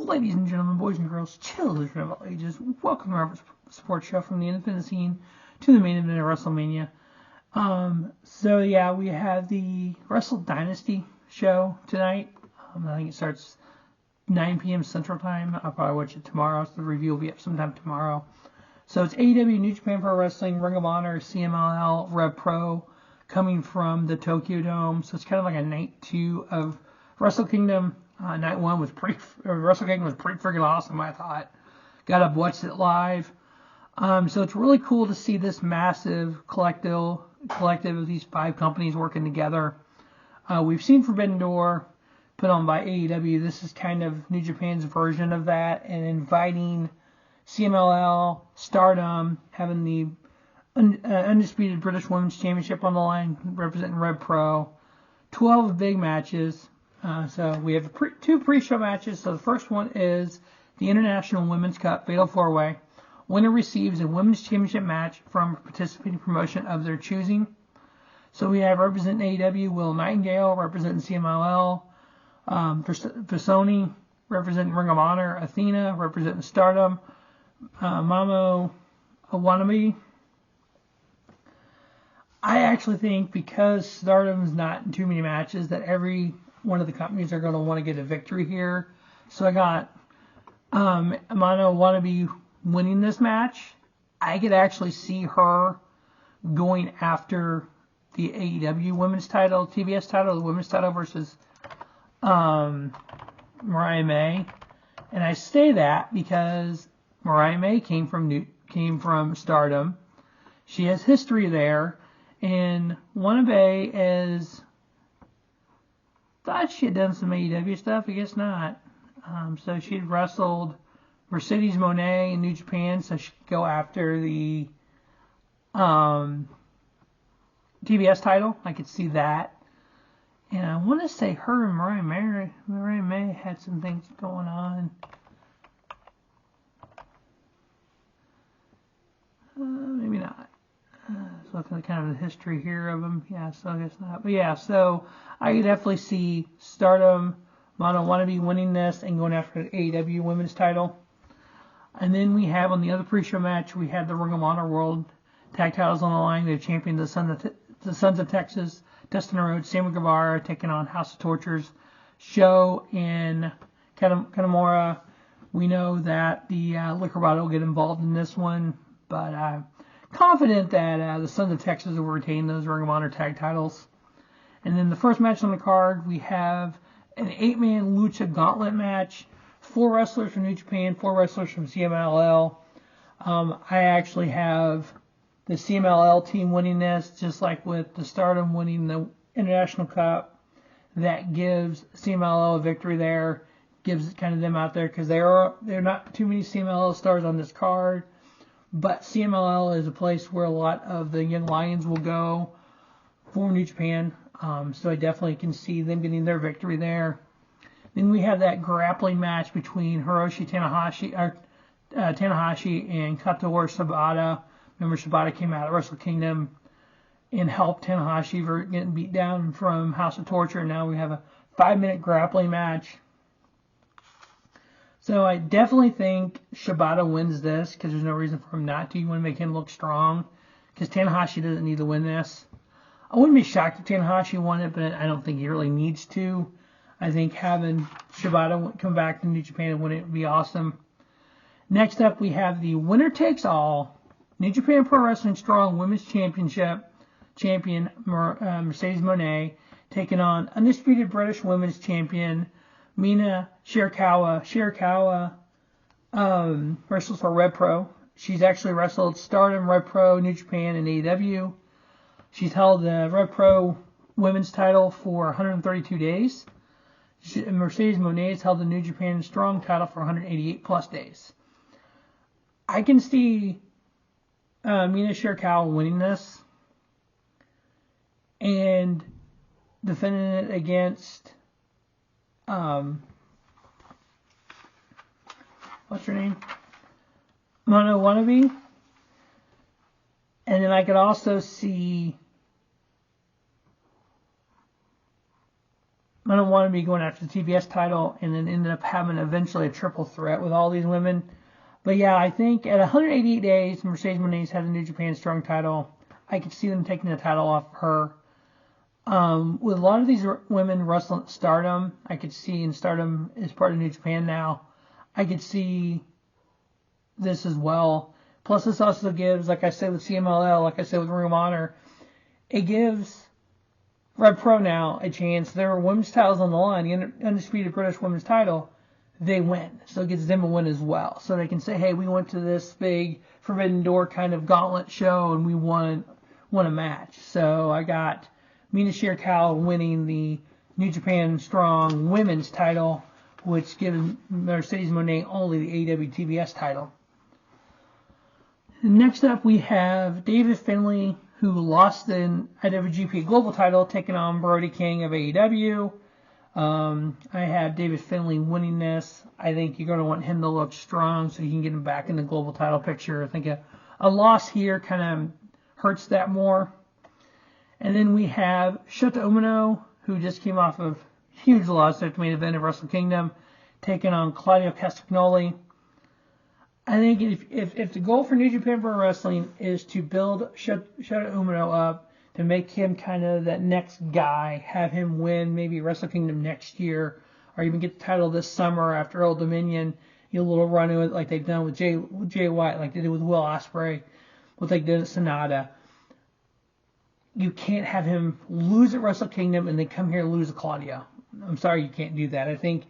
Ladies and gentlemen, boys and girls, children of all ages, welcome to our sports show from the independent scene to the main event of WrestleMania. So yeah, we have the Wrestle Dynasty show tonight. I think it starts 9 p.m. Central Time. I'll probably watch it tomorrow, so the review will be up sometime tomorrow. So it's AEW, New Japan Pro Wrestling, Ring of Honor, CMLL, Rev Pro, coming from the Tokyo Dome. So it's kind of like a night 2 of Wrestle Kingdom. Night 1 was Wrestle Kingdom was pretty freaking awesome, I thought. Got up, watched it live. So it's really cool to see this massive collective of these 5 companies working together. We've seen Forbidden Door put on by AEW. This is kind of New Japan's version of that, and inviting CMLL, Stardom, having the undisputed British Women's Championship on the line, representing Rev Pro. 12 big matches. So we have 2 pre-show matches. So the first one is the International Women's Cup Fatal 4-Way. Winner receives a Women's Championship match from a participating promotion of their choosing. So we have representing AEW, Willow Nightingale, representing CMLL, Persephone, representing Ring of Honor, Athena, representing Stardom, Momo, Watanabe. I actually think because Stardom's not in too many matches that every one of the companies are going to want to get a victory here. So I got Momo Watanabe winning this match. I could actually see her going after the AEW women's title, TBS title, the women's title versus Mariah May. And I say that because Mariah May came from Stardom. She has history there. And Watanabe thought she had done some AEW stuff. I guess not. So she had wrestled Mercedes Moné in New Japan, so she could go after the TBS title. I could see that. And I want to say her and Mariah May had some things going on. Maybe not. So looking at kind of the history here of them. Yeah, so I guess not. But yeah, so I could definitely see Stardom, Momo Watanabe winning this and going after the AEW women's title. And then we have on the other pre-show match, we had the Ring of Honor World Tag Titles on the line. They championed the Sons of Texas, Dustin Rhodes, Sammy Guevara taking on House of Tortures, Show and Kanemaru. We know that the Liquor Bottle will get involved in this one, but I'm confident that the Sons of Texas will retain those Ring of Honor tag titles. And then the first match on the card, we have an 8-man Lucha Gauntlet match. 4 wrestlers from New Japan, 4 wrestlers from CMLL. I actually have the CMLL team winning this, just like with the Stardom winning the International Cup. That gives CMLL a victory there, gives kind of them out there, because there are not too many CMLL stars on this card. But CMLL is a place where a lot of the young lions will go for New Japan. So I definitely can see them getting their victory there. Then we have that grappling match between Tanahashi and Katori Shibata. Remember, Shibata came out of Wrestle Kingdom and helped Tanahashi for getting beat down from House of Torture. Now we have a 5-minute grappling match. So I definitely think Shibata wins this because there's no reason for him not to. You want to make him look strong because Tanahashi doesn't need to win this. I wouldn't be shocked if Tanahashi won it, but I don't think he really needs to. I think having Shibata come back to New Japan and win it would be awesome. Next up, we have the winner takes all New Japan Pro Wrestling Strong Women's Championship champion Mercedes Moné taking on undisputed British Women's Champion Mina Shirakawa. Shirakawa wrestles for Rev Pro. She's actually wrestled Stardom, Rev Pro, New Japan, and AEW. She's held the Rev Pro Women's title for 132 days. Mercedes Moné has held the New Japan Strong title for 188 plus days. I can see Mina Shirakawa winning this and defending it against what's her name? Momo Watanabe. And then I could also see Momo wanted to be going after the TBS title, and then ended up having eventually a triple threat with all these women. But yeah, I think at 188 days, Mercedes Moné's had the New Japan Strong title. I could see them taking the title off of her. With a lot of these women wrestling at Stardom, I could see, and Stardom is part of New Japan now, I could see this as well. Plus, this also gives, like I said with CMLL, like I said with Ring of Honor, it gives Red Pro now a chance. There are women's titles on the line. The undisputed British women's title, they win. So it gives them a win as well. So they can say, hey, we went to this big Forbidden Door kind of gauntlet show and we won a match. So I got Mina Shirakawa winning the New Japan Strong women's title, which gives Mercedes Moné only the AEW TBS title. Next up, we have David Finlay, who lost the IWGP Global title, taking on Brody King of AEW. I have David Finlay winning this. I think you're going to want him to look strong so you can get him back in the global title picture. I think a loss here kind of hurts that more. And then we have Shota Umino, who just came off of a huge loss at the main event of Wrestle Kingdom, taking on Claudio Castagnoli. I think if the goal for New Japan Pro Wrestling is to build Shota Umino up, to make him kind of that next guy, have him win maybe Wrestle Kingdom next year, or even get the title this summer after Old Dominion, a little run with like they've done with Jay White, like they did with Will Ospreay, what they did at Sonata. You can't have him lose at Wrestle Kingdom and then come here and lose to Claudio. I'm sorry, you can't do that. I think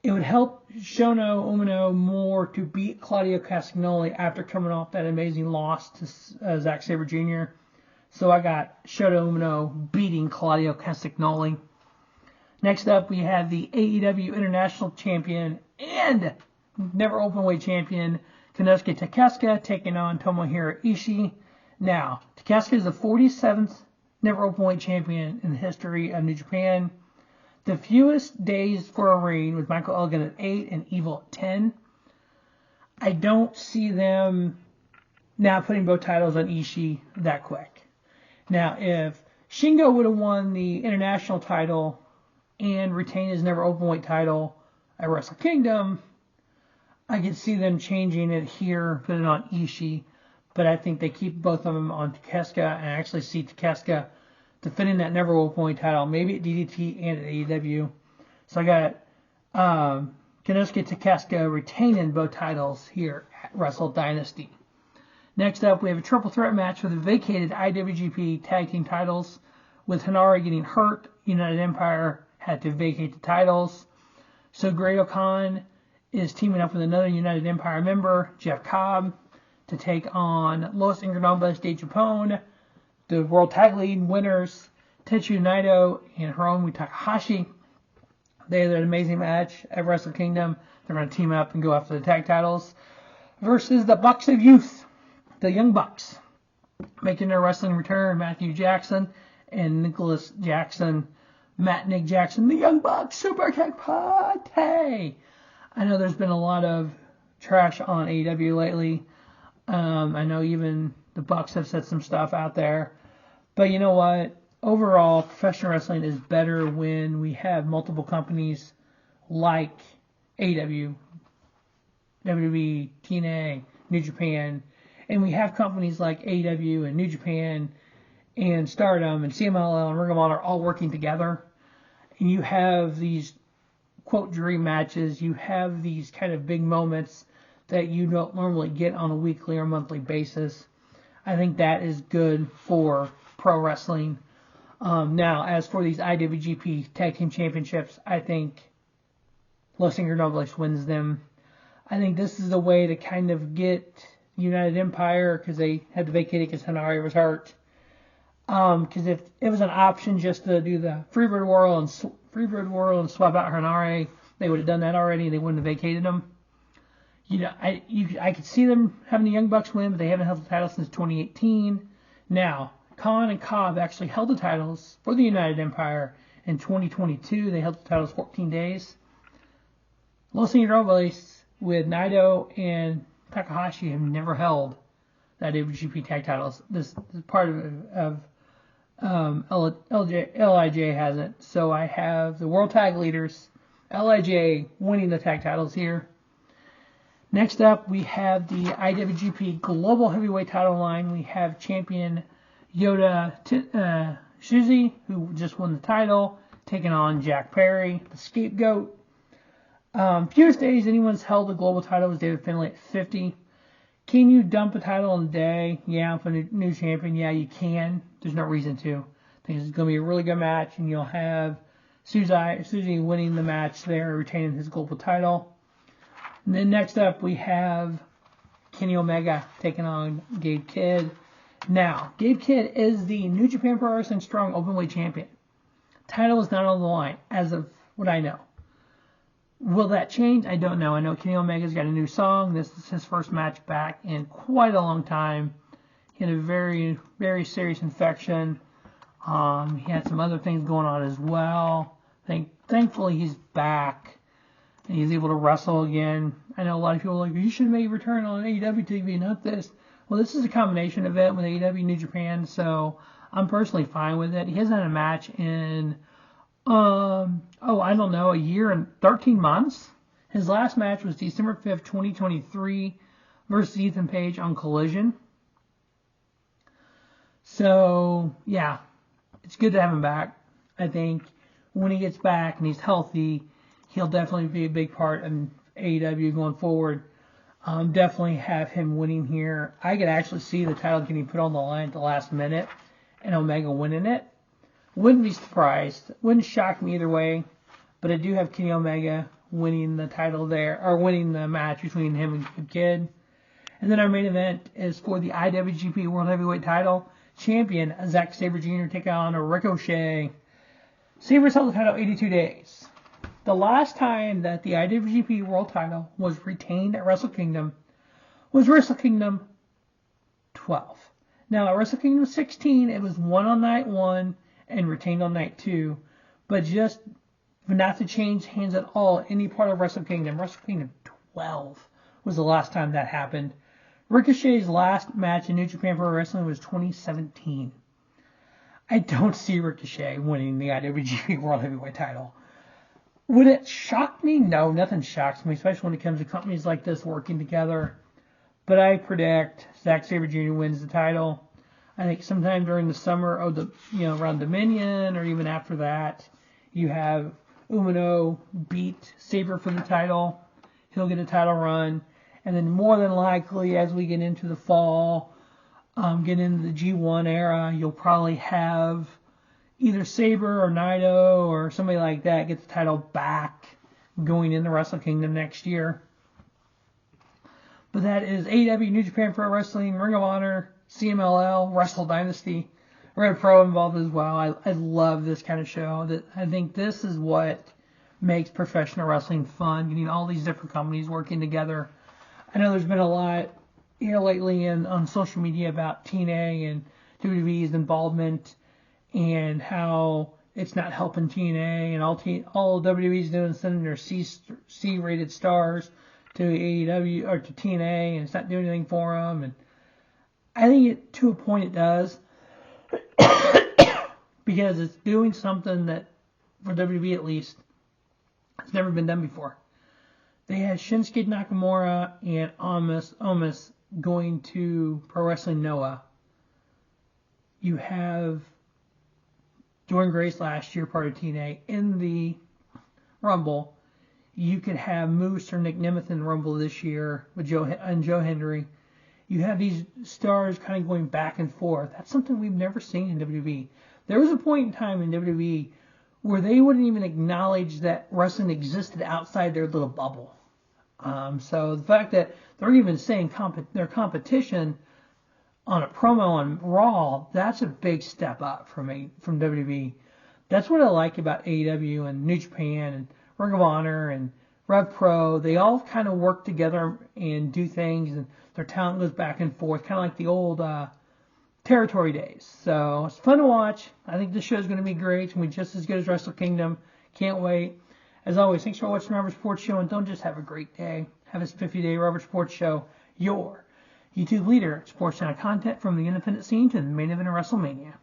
it would help Shota Umino more to beat Claudio Castagnoli after coming off that amazing loss to Zack Sabre Jr. So I got Shota Umino beating Claudio Castagnoli. Next up, we have the AEW International Champion and never Openweight Champion Konosuke Takeshita taking on Tomohiro Ishii. Now, Takeshita is the 47th never Openweight Champion in the history of New Japan. The fewest days for a reign with Michael Elgin at 8 and Evil at 10. I don't see them now putting both titles on Ishii that quick. Now, if Shingo would have won the international title and retained his never Openweight title at Wrestle Kingdom, I could see them changing it here, putting it on Ishii. But I think they keep both of them on Takeshita, and I actually see Takeshita defending that never Openweight title, maybe at DDT and at AEW. So I got Konosuke Takeshita retaining both titles here at Wrestle Dynasty. Next up, we have a triple threat match for the vacated IWGP Tag Team titles. With Hanare getting hurt, United Empire had to vacate the titles. So Great Khan is teaming up with another United Empire member, Jeff Cobb, to take on Los Ingobernables de Japon, the World Tag League winners, Tetsuya Naito and Hiromu Takahashi. They had an amazing match at Wrestle Kingdom. They're going to team up and go after the tag titles versus the Bucks of Youth, the Young Bucks, making their wrestling return. Matthew Jackson and Nicholas Jackson, Nick Jackson, the Young Bucks, Super Kick Party. I know there's been a lot of trash on AEW lately. I know even the Bucks have said some stuff out there. But you know what? Overall, professional wrestling is better when we have multiple companies like AEW, WWE, TNA, New Japan, and we have companies like AEW and New Japan and Stardom and CMLL and Ring of Honor all working together. And you have these, quote, dream matches. You have these kind of big moments that you don't normally get on a weekly or monthly basis. I think that is good for pro wrestling. Now, as for these IWGP Tag Team Championships, I think Los Ingobernables wins them. I think this is a way to kind of get United Empire, because they had to vacate it because Hanare was hurt. Because if it was an option just to do the Freebird World and swap out Hanare, they would have done that already. They wouldn't have vacated them. You know, I could see them having the Young Bucks win, but they haven't held the title since 2018. Now, Khan and Cobb actually held the titles for the United Empire in 2022. They held the titles 14 days. Los Ingobernables with Naito and Takahashi have never held that IWGP tag titles. This is part of LIJ hasn't. So I have the World Tag Leaders, LIJ, winning the tag titles here. Next up, we have the IWGP Global Heavyweight title line. We have champion Yoda Shuzi, who just won the title, taking on Jack Perry, the scapegoat. Fewest days anyone's held the global title was David Finlay at 50. Can you dump a title in a day? Yeah, for a new champion. Yeah, you can. There's no reason to. I think it's going to be a really good match, and you'll have Suzy winning the match there, retaining his global title. And then next up, we have Kenny Omega taking on Gabe Kidd. Now, Gabe Kidd is the New Japan Pro Wrestling Strong Openweight Champion. Title is not on the line, as of what I know. Will that change? I don't know. I know Kenny Omega's got a new song. This is his first match back in quite a long time. He had a very, very serious infection. He had some other things going on as well. Thankfully, he's back. And he's able to wrestle again. I know a lot of people are like, you should maybe return on AEW TV, not this. Well, this is a combination event with AEW New Japan, so I'm personally fine with it. He hasn't had a match in, I don't know, a year and 13 months. His last match was December 5th, 2023 versus Ethan Page on Collision. So, yeah, it's good to have him back. I think when he gets back and he's healthy, he'll definitely be a big part of AEW going forward. Definitely have him winning here. I could actually see the title getting put on the line at the last minute and Omega winning it. Wouldn't be surprised. Wouldn't shock me either way. But I do have Kenny Omega winning the title there, or winning the match between him and Gabe Kidd. And then our main event is for the IWGP World Heavyweight title. Champion Zack Sabre Jr. taking on Ricochet. Sabre's held the title 82 days. The last time that the IWGP World title was retained at Wrestle Kingdom was Wrestle Kingdom 12. Now, at Wrestle Kingdom 16, it was won on night 1 and retained on night 2. But just not to change hands at all, any part of Wrestle Kingdom 12 was the last time that happened. Ricochet's last match in New Japan Pro Wrestling was 2017. I don't see Ricochet winning the IWGP World Heavyweight title. Would it shock me? No, nothing shocks me, especially when it comes to companies like this working together. But I predict Zack Sabre Jr. wins the title. I think sometime during the summer of around Dominion or even after that, you have Umino beat Sabre for the title. He'll get a title run. And then more than likely, as we get into the fall, get into the G1 era, you'll probably have either Sabre or Naito or somebody like that get the title back going into Wrestle Kingdom next year. But that is AEW, New Japan Pro Wrestling, Ring of Honor, CMLL, Wrestle Dynasty, Red Pro involved as well. I love this kind of show. I think this is what makes professional wrestling fun, getting all these different companies working together. I know there's been a lot here lately on social media about TNA and WWE's involvement and how it's not helping TNA and all WWE's doing is sending their C-rated stars to AEW or to TNA and it's not doing anything for them. And I think to a point it does because it's doing something that, for WWE at least, has never been done before. They had Shinsuke Nakamura and Omos going to Pro Wrestling Noah. You have Jordan Grace last year, part of TNA, in the Rumble. You could have Moose or Nick Nemeth in the Rumble this year with Joe Hendry. You have these stars kind of going back and forth. That's something we've never seen in WWE. There was a point in time in WWE where they wouldn't even acknowledge that wrestling existed outside their little bubble. So the fact that they're even saying their competition on a promo on Raw, that's a big step up from WWE. That's what I like about AEW and New Japan and Ring of Honor and Rev Pro. They all kind of work together and do things, and their talent goes back and forth, kind of like the old territory days. So it's fun to watch. I think this show is going to be great. It's going to be just as good as Wrestle Kingdom. Can't wait. As always, thanks for watching Robert Sports Show, and don't just have a great day. Have a 50-day Robert Sports Show, your YouTube leader, sports channel content from the independent scene to the main event of WrestleMania.